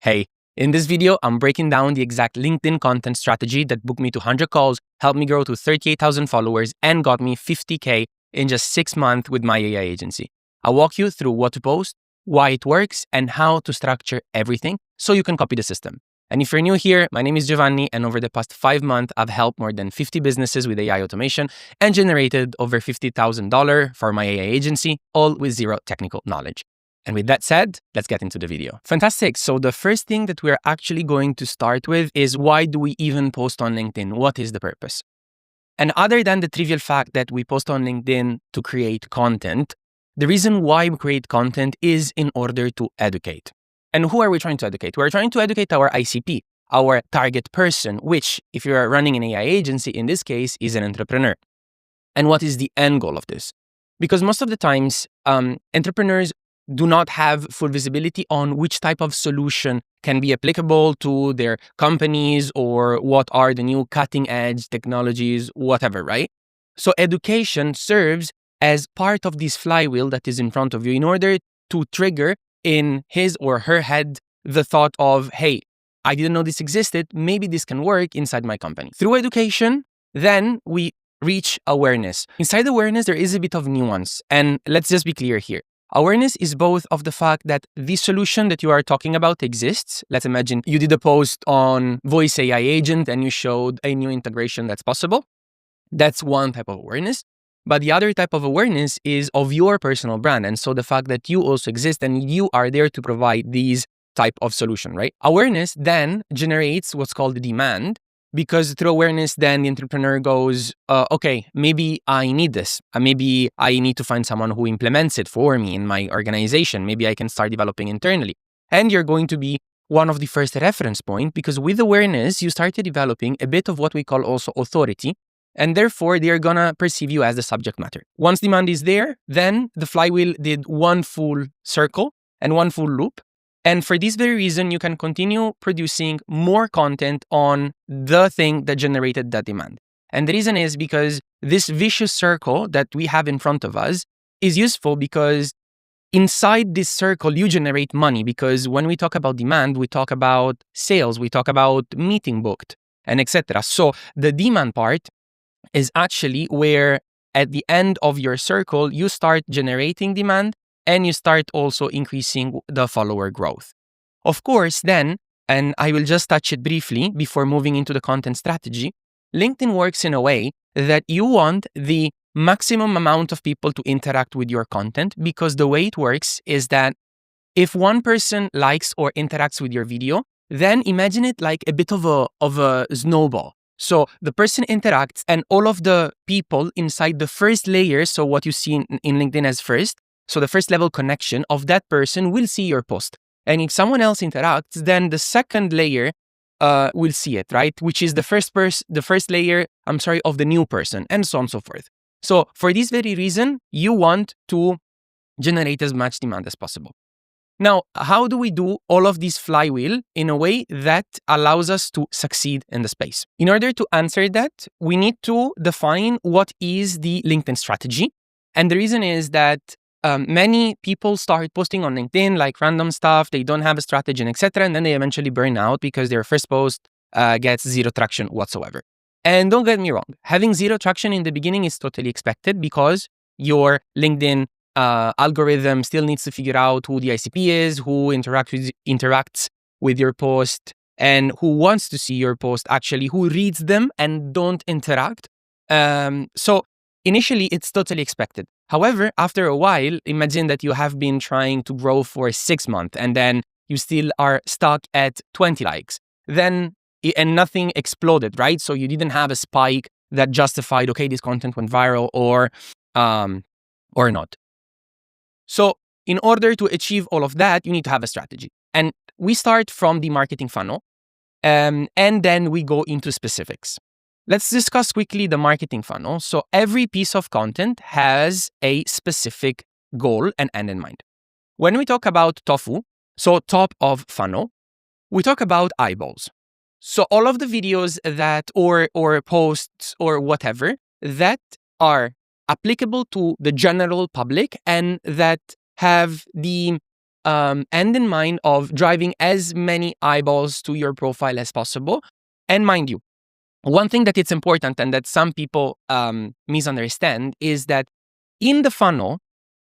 Hey, in this video, I'm breaking down the exact LinkedIn content strategy that booked me to 100 calls, helped me grow to 38,000 followers, and got me 50K in just 6 months with my AI agency. I'll walk you through what to post, why it works, and how to structure everything so you can copy the system. And if you're new here, my name is Giovanni, and over the past 5 months, I've helped more than 50 businesses with AI automation and generated over $50,000 for my AI agency, all with zero technical knowledge. And with that said, let's get into the video. Fantastic. So the first thing that we're actually going to start with is, why do we even post on LinkedIn? What is the purpose? And other than the trivial fact that we post on LinkedIn to create content, the reason why we create content is in order to educate. And who are we trying to educate? We're trying to educate our ICP, our target person, which, if you're running an AI agency, in this case, is an entrepreneur. And what is the end goal of this? Because most of the times, entrepreneurs do not have full visibility on which type of solution can be applicable to their companies or what are the new cutting edge technologies, whatever, right? So education serves as part of this flywheel that is in front of you in order to trigger in his or her head the thought of, hey, I didn't know this existed, maybe this can work inside my company. Through education, then we reach awareness. Inside awareness, there is a bit of nuance. And let's just be clear here. Awareness is both of the fact that the solution that you are talking about exists. Let's imagine you did a post on voice AI agent and you showed a new integration that's possible. That's one type of awareness. But the other type of awareness is of your personal brand. And so the fact that you also exist and you are there to provide these type of solution, right? Awareness then generates what's called demand, because through awareness, then the entrepreneur goes, okay, maybe I need this. Maybe I need to find someone who implements it for me in my organization. Maybe I can start developing internally. And you're going to be one of the first reference point, because with awareness, you started developing a bit of what we call also authority. And therefore, they're going to perceive you as the subject matter. Once demand is there, then the flywheel did one full circle and one full loop. And for this very reason, you can continue producing more content on the thing that generated that demand. And the reason is because this vicious circle that we have in front of us is useful, because inside this circle, you generate money. Because when we talk about demand, we talk about sales, we talk about meeting booked, and etc. So the demand part is actually where at the end of your circle, you start generating demand and you start also increasing the follower growth. Of course, then, and I will just touch it briefly before moving into the content strategy, LinkedIn works in a way that you want the maximum amount of people to interact with your content, because the way it works is that if one person likes or interacts with your video, then imagine it like a bit of a snowball. So the person interacts and all of the people inside the first layer, so what you see in LinkedIn as first, so the first level connection of that person will see your post. And if someone else interacts, then the second layer will see it, right? Which is the first layer, of the new person, and so on and so forth. So for this very reason, you want to generate as much demand as possible. Now, how do we do all of this flywheel in a way that allows us to succeed in the space? In order to answer that, we need to define what is the LinkedIn strategy. And the reason is that many people start posting on LinkedIn like random stuff, they don't have a strategy, and etc. And then they eventually burn out because their first post gets zero traction whatsoever. And don't get me wrong, having zero traction in the beginning is totally expected, because your LinkedIn algorithm still needs to figure out who the ICP is, who interacts with your post, and who wants to see your post, actually, who reads them and don't interact. So initially, it's totally expected. However, after a while, imagine that you have been trying to grow for 6 months and then you still are stuck at 20 likes. And nothing exploded, right? So you didn't have a spike that justified, okay, this content went viral or not. So in order to achieve all of that, you need to have a strategy. And we start from the marketing funnel, and then we go into specifics. Let's discuss quickly the marketing funnel. So every piece of content has a specific goal and end in mind. When we talk about TOFU, so top of funnel, we talk about eyeballs. So all of the videos that or posts or whatever that are applicable to the general public and that have the end in mind of driving as many eyeballs to your profile as possible. And mind you, one thing that it's important and that some people misunderstand is that in the funnel,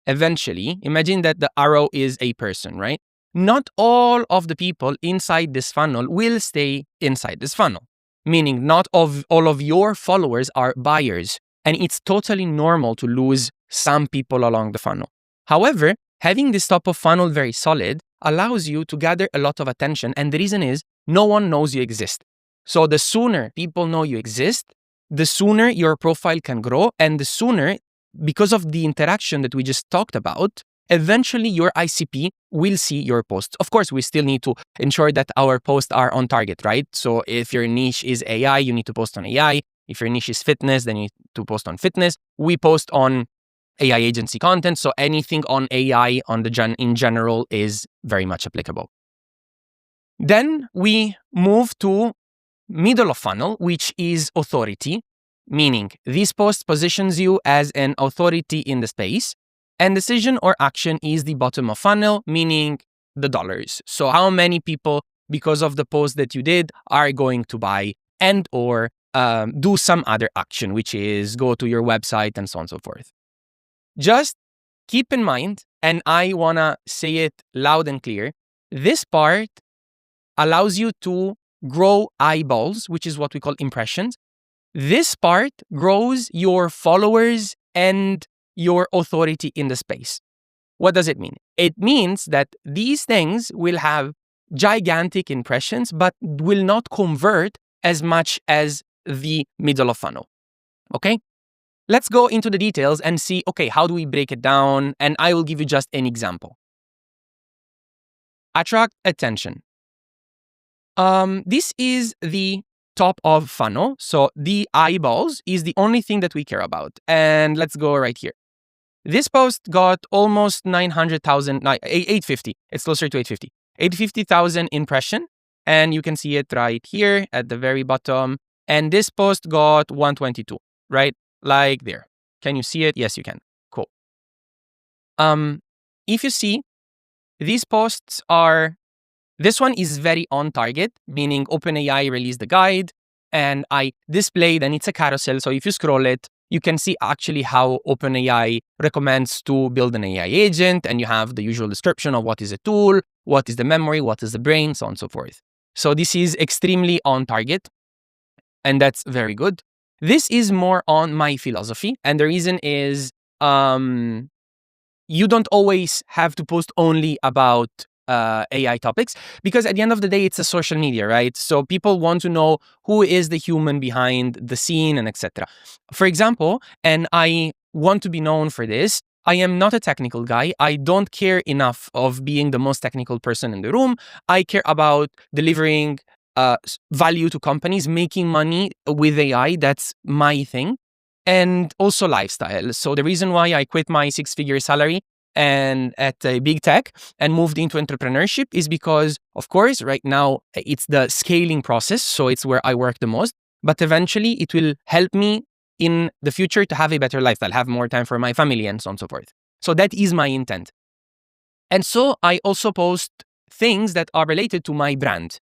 eventually, imagine that the arrow is a person, right? Not all of the people inside this funnel will stay inside this funnel, meaning not all of your followers are buyers. And it's totally normal to lose some people along the funnel. However, having this top of funnel very solid allows you to gather a lot of attention. And the reason is no one knows you exist. So the sooner people know you exist, the sooner your profile can grow, and the sooner, because of the interaction that we just talked about, eventually your ICP will see your posts. Of course, we still need to ensure that our posts are on target, right? So if your niche is AI, you need to post on AI. If your niche is fitness, then you need to post on fitness. We post on AI agency content, so anything on AI in general is very much applicable. Then we move to middle of funnel, which is authority, meaning this post positions you as an authority in the space, and decision or action is the bottom of funnel, meaning the dollars. So how many people, because of the post that you did, are going to buy and or do some other action, which is go to your website and so on and so forth. Just keep in mind, and I want to say it loud and clear, this part allows you to grow eyeballs, which is what we call impressions. This part grows your followers and your authority in the space. What does it mean? It means that these things will have gigantic impressions, but will not convert as much as the middle of funnel. Okay? Let's go into the details and see, okay, how do we break it down? And I will give you just an example. Attract attention. This is the top of funnel. So the eyeballs is the only thing that we care about. And let's go right here. This post got almost 850. It's closer to 850. 850,000 impression. And you can see it right here at the very bottom. And this post got 122, right? Like there. Can you see it? Yes, you can. Cool. If you see, these posts are, this one is very on target, meaning OpenAI released the guide and I displayed, and it's a carousel. So if you scroll it, you can see actually how OpenAI recommends to build an AI agent, and you have the usual description of what is a tool, what is the memory, what is the brain, so on and so forth. So this is extremely on target, and that's very good. This is more on my philosophy, and the reason is you don't always have to post only about AI topics, because at the end of the day, it's a social media, right? So people want to know who is the human behind the scene and etc. For example, and I want to be known for this, I am not a technical guy. I don't care enough of being the most technical person in the room. I care about delivering value to companies, making money with AI. That's my thing. And also lifestyle. So the reason why I quit my 6-figure salary and at a big tech and moved into entrepreneurship is because, of course, right now it's the scaling process. So it's where I work the most, but eventually it will help me in the future to have a better lifestyle, have more time for my family and so on and so forth. So that is my intent. And so I also post things that are related to my brand.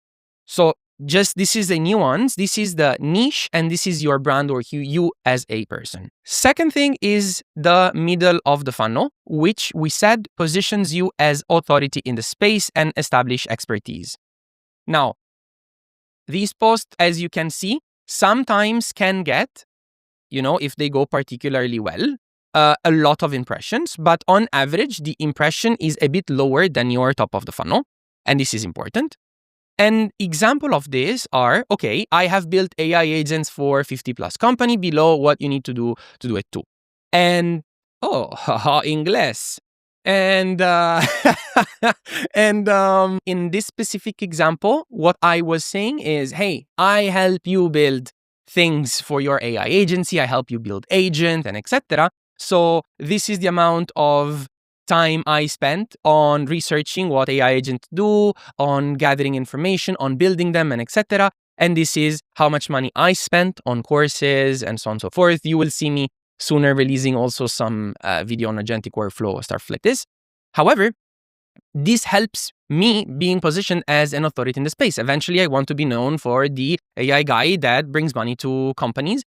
So just this is a nuance, this is the niche, and this is your brand or you as a person. Second thing is the middle of the funnel, which we said positions you as authority in the space and establish expertise. Now, these posts, as you can see, sometimes can get, if they go particularly well, a lot of impressions, but on average, the impression is a bit lower than your top of the funnel, and this is important. An example of this are, okay, I have built AI agents for 50 plus company below what you need to do it too. And, English. And, in this specific example, what I was saying is, hey, I help you build things for your AI agency. I help you build agent and etc. So this is the amount of time I spent on researching what AI agents do, on gathering information, on building them, and etc. And this is how much money I spent on courses and so on and so forth. You will see me sooner releasing also some video on agentic workflow or stuff like this. However, this helps me being positioned as an authority in the space. Eventually, I want to be known for the AI guy that brings money to companies.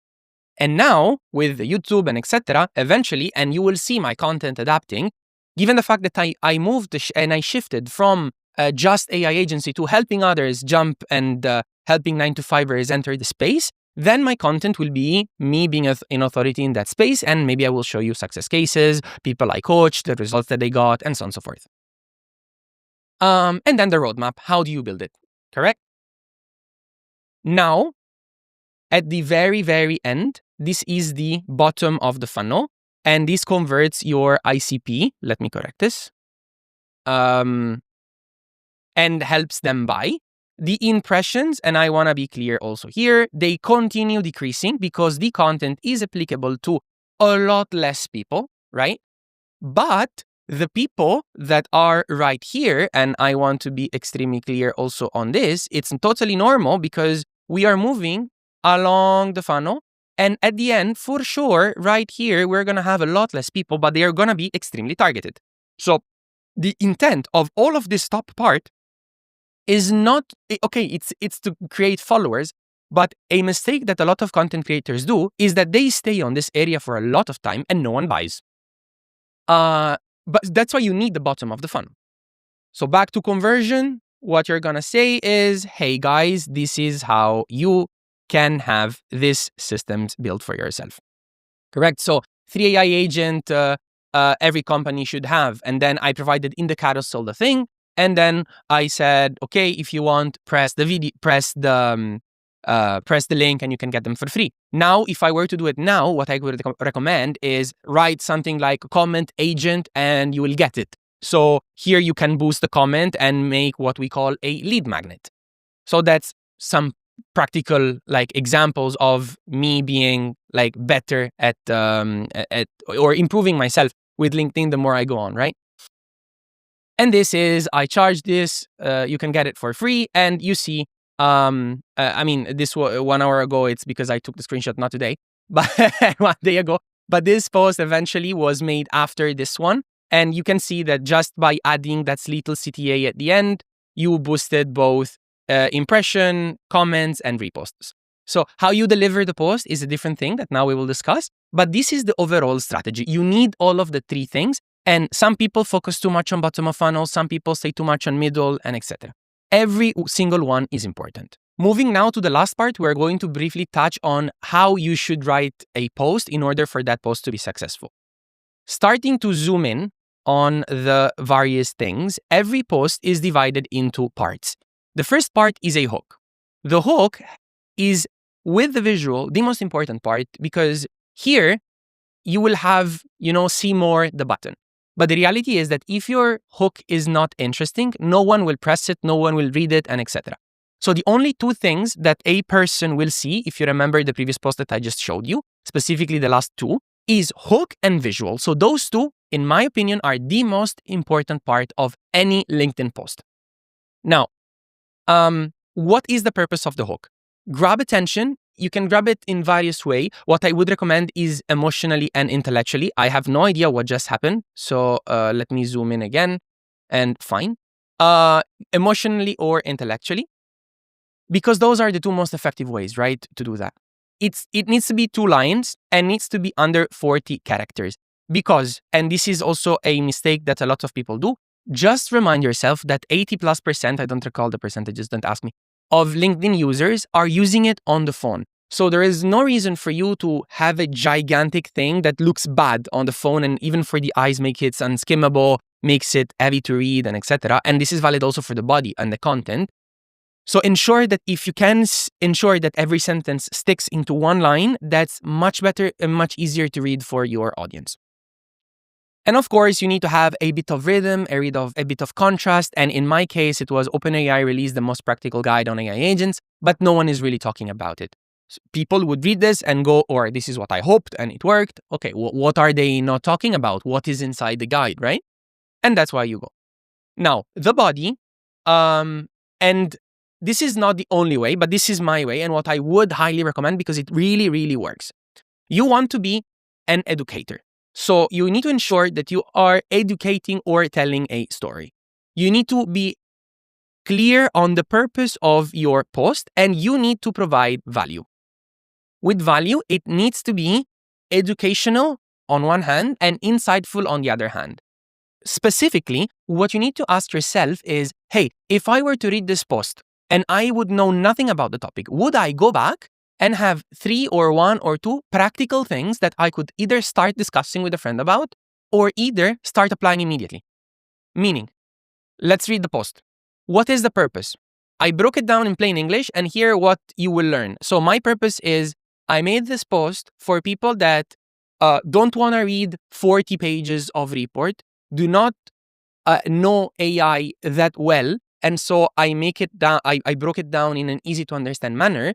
And now with YouTube and etc., eventually, and you will see my content adapting, given the fact that I moved and I shifted from just AI agency to helping others jump and helping 9-to-5ers enter the space, then my content will be me being an authority in that space, and maybe I will show you success cases, people I coached, the results that they got, and so on and so forth. And then the roadmap, how do you build it, correct? Now, at the very, very end, this is the bottom of the funnel, and this converts your ICP, let me correct this, and helps them buy. The impressions, and I want to be clear also here, they continue decreasing because the content is applicable to a lot less people, right? But the people that are right here, and I want to be extremely clear also on this, it's totally normal because we are moving along the funnel. And at the end, for sure, right here, we're going to have a lot less people, but they are going to be extremely targeted. So the intent of all of this top part is not, okay, it's to create followers, but a mistake that a lot of content creators do is that they stay on this area for a lot of time and no one buys. But that's why you need the bottom of the funnel. So back to conversion, what you're going to say is, hey guys, this is how you can have this systems built for yourself. Correct? So 3 AI agent, every company should have. And then I provided in the carousel the thing. And then I said, okay, if you want, press the video, press the link and you can get them for free. Now, if I were to do it now, what I would recommend is write something like comment agent and you will get it. So here you can boost the comment and make what we call a lead magnet. So that's some practical like examples of me being like better at or improving myself with LinkedIn the more I go on, right? And this is, I charge this, you can get it for free. And you see, I mean, this was 1 hour ago, it's because I took the screenshot, not today, but 1 day ago. But this post eventually was made after this one. And you can see that just by adding that little CTA at the end, you boosted both impression, comments, and reposts. So how you deliver the post is a different thing that now we will discuss. But this is the overall strategy. You need all of the 3 things. And some people focus too much on bottom of funnel, some people say too much on middle, and etc. Every single one is important. Moving now to the last part, we're going to briefly touch on how you should write a post in order for that post to be successful. Starting to zoom in on the various things, every post is divided into parts. The first part is a hook. The hook is, with the visual, the most important part because here you will have, see more the button. But the reality is that if your hook is not interesting, no one will press it, no one will read it, and etc. So the only 2 things that a person will see, if you remember the previous post that I just showed you, specifically the last 2, is hook and visual. So those 2, in my opinion, are the most important part of any LinkedIn post. Now, what is the purpose of the hook? Grab attention. You can grab it in various ways. What I would recommend is emotionally and intellectually. I have no idea what just happened. So let me zoom in again and fine. Emotionally or intellectually. Because those are the 2 most effective ways, right, to do that. It needs to be 2 lines and needs to be under 40 characters. Because, and this is also a mistake that a lot of people do, just remind yourself that 80+%, I don't recall the percentages, don't ask me, of LinkedIn users are using it on the phone. So there is no reason for you to have a gigantic thing that looks bad on the phone and even for the eyes make it unskimmable, makes it heavy to read and etc. And this is valid also for the body and the content. So ensure that if you can ensure that every sentence sticks into 1 line, that's much better and much easier to read for your audience. And of course, you need to have a bit of rhythm, a bit of contrast. And in my case, it was OpenAI released the most practical guide on AI agents, but no one is really talking about it. So people would read this and go, or this is what I hoped and it worked. Okay, what are they not talking about? What is inside the guide, right? And that's why you go. Now, the body, and this is not the only way, but this is my way and what I would highly recommend because it really, really works. You want to be an educator. So you need to ensure that you are educating or telling a story. You need to be clear on the purpose of your post, and you need to provide value. With value, it needs to be educational on one hand and insightful on the other hand. Specifically, what you need to ask yourself is, hey, if I were to read this post and I would know nothing about the topic, would I go back and have 3 or 1 or 2 practical things that I could either start discussing with a friend about or either start applying immediately? Meaning, let's read the post. What is the purpose? I broke it down in plain English, and here what you will learn. So my purpose is, I made this post for people that don't want to read 40 pages of report, do not know AI that well, and so I make it down. I broke it down in an easy to understand manner,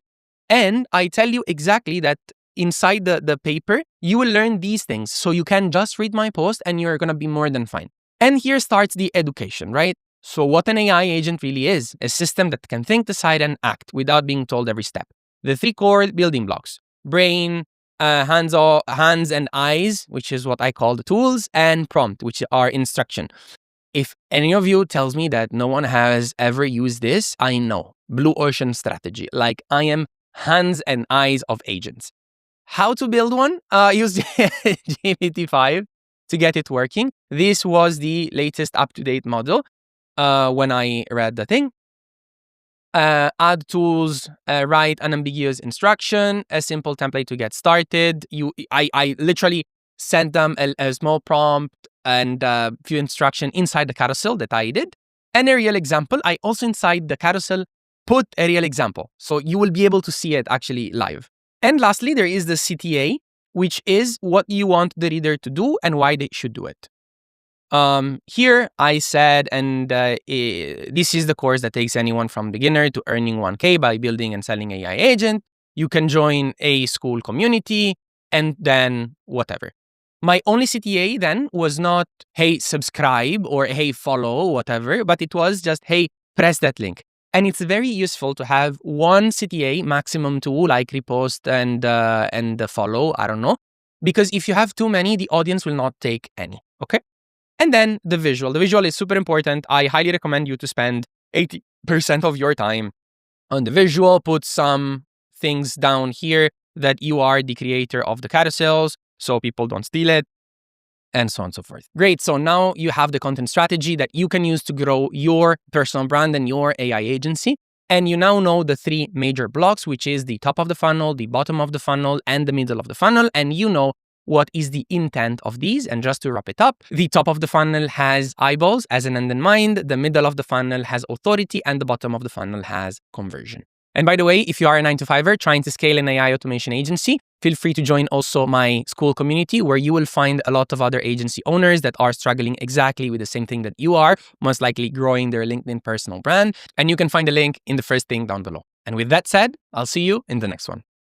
and I tell you exactly that inside the paper you will learn these things. So you can just read my post, and you're gonna be more than fine. And here starts the education, right? So what an AI agent really is, a system that can think, decide, and act without being told every step. The 3 core building blocks: brain, hands and eyes, which is what I call the tools, and prompt, which are instruction. If any of you tells me that no one has ever used this, I know. Blue ocean strategy. Like, I am hands and eyes of agents. How to build one? Use GPT-5 to get it working. This was the latest up-to-date model when I read the thing. Add tools, write unambiguous instruction, a simple template to get started. I literally sent them a small prompt and a few instructions inside the carousel that I did, and a real example. I also inside the carousel put a real example, so you will be able to see it actually live. And lastly, there is the CTA, which is what you want the reader to do and why they should do it. Here I said, and this is the course that takes anyone from beginner to earning 1K by building and selling AI agent. You can join a Skool community and then whatever. My only CTA then was not, hey, subscribe or hey, follow, whatever, but it was just, hey, press that link. And it's very useful to have one CTA, maximum 2, like repost and follow, I don't know. Because if you have too many, the audience will not take any, okay? And then the visual. The visual is super important. I highly recommend you to spend 80% of your time on the visual. Put some things down here that you are the creator of the carousels, so people don't steal it, and so on and so forth. Great. So now you have the content strategy that you can use to grow your personal brand and your AI agency. And you now know the 3 major blocks, which is the top of the funnel, the bottom of the funnel, and the middle of the funnel. And you know what is the intent of these. And just to wrap it up, the top of the funnel has eyeballs as an end in mind, the middle of the funnel has authority, and the bottom of the funnel has conversion. And by the way, if you are a 9-to-5er trying to scale an AI automation agency, feel free to join also my Skool community, where you will find a lot of other agency owners that are struggling exactly with the same thing that you are, most likely growing their LinkedIn personal brand. And you can find the link in the first thing down below. And with that said, I'll see you in the next one.